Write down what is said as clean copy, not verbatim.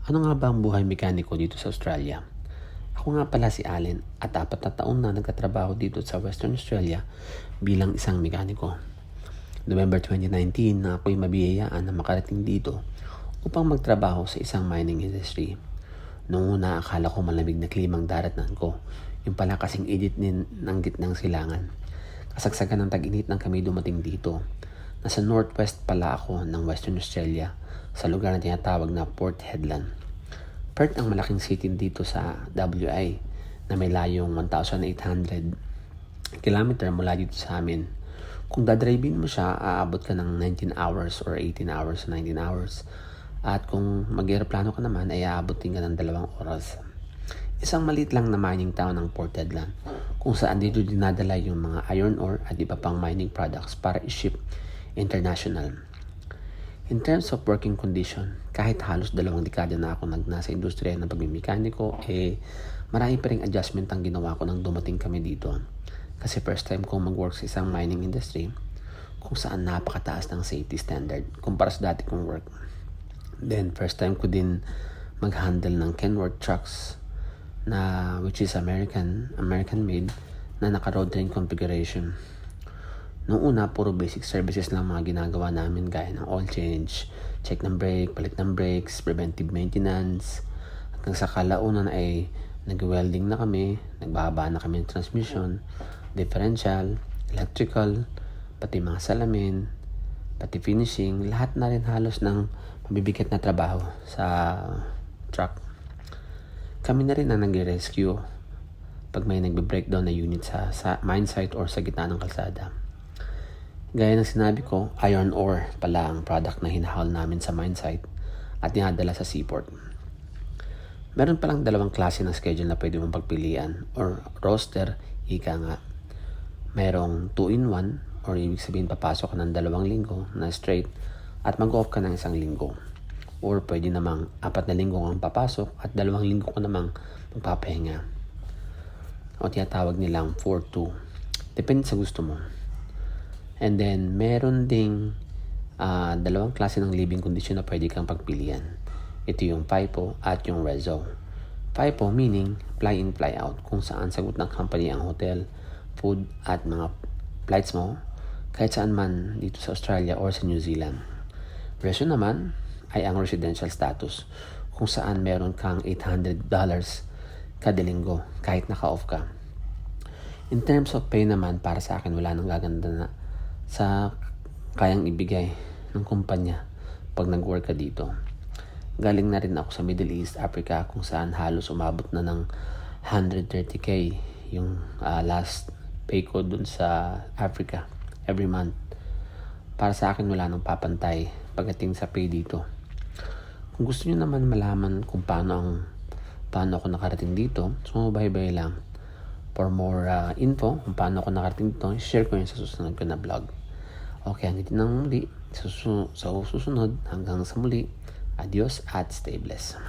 Ano nga ba ang buhay mekaniko dito sa Australia? Ako nga pala si Allen at 4 na taon na nagtatrabaho dito sa Western Australia bilang isang mekaniko. November 2019 na ako'y mabiyayaan na makarating dito upang magtrabaho sa isang mining industry. Noong una akala ko malamig na klimang daratnan ko, yung pala kasing init ng gitnang silangan. Kasagsagan ng tag-init nang kami dumating dito. Nasa northwest pala ako ng Western Australia sa lugar na tinatawag na Port Hedland. Perth ang malaking city dito sa WA na may layong 1,800 kilometer mula dito sa amin. Kung dadrivein mo siya, aabot ka ng 19 hours or 18 hours, 19 hours. At kung mag-aeroplano ka naman, ay aabotin ka ng 2 oras. Isang maliit lang na mining town ng Port Hedland kung saan dito dinadala yung mga iron ore at iba pang mining products para i-ship international. In terms of working condition, kahit halos 2 dekada na ako nasa industriya ng pagmimekaniko, marami pa ring adjustment ang ginawa ko nang dumating kami dito. Kasi first time kong mag-work sa isang mining industry kung saan napakataas ng safety standard kumpara sa dati kong work. Then first time ko din mag-handle ng Kenworth trucks na which is American made na naka-road train configuration. Noong una, puro basic services lang mga ginagawa namin gaya ng oil change, check ng brake, palit ng brakes, preventive maintenance. Hanggang sa kalaunan ay nag-welding na kami, nagbaba na kami ng transmission, differential, electrical, pati mga salamin, pati finishing, lahat na rin halos ng mabibigat na trabaho sa truck. Kami na rin na nag-rescue pag may nagbe-breakdown na unit sa mine site or sa gitna ng kalsada. Gaya ng sinabi ko, iron ore pala ang product na hinahal namin sa mine site at dinadala sa seaport. Meron palang 2 klase ng schedule na pwede mong pagpilian or roster, ika nga. Merong 2-in-1 or ibig sabihin papasok ka ng 2 linggo na straight at mag-off ka ng 1 linggo. Or pwede namang 4 na linggo kang papasok at 2 linggo ka namang magpapahinga. O tinatawag nilang 4-2. Depende sa gusto mo. And then, meron ding 2 klase ng living condition na pwede kang pagpilian. Ito yung FIFO at yung REZO. FIFO meaning fly in, fly out, kung saan sagot ng company ang hotel, food at mga flights mo kahit saan man dito sa Australia or sa New Zealand. REZO naman ay ang residential status kung saan meron kang $800 kada linggo kahit naka-off ka. In terms of pay naman, para sa akin wala nang gaganda na sa kayang ibigay ng kumpanya pag nag-work ka dito. Galing na rin ako sa Middle East, Africa, kung saan halos umabot na ng 130k yung last pay ko dun sa Africa every month. Para sa akin wala nang papantay pagdating sa pay dito. Kung gusto niyo naman malaman kung paano ako nakarating dito, so bye-bye lang. For more info kung paano ako nakarating dito, share ko yun sa susunod ko na vlog. Okay, hanggang na muli. Sa susunod, hanggang sa muli. Adios at stay blessed.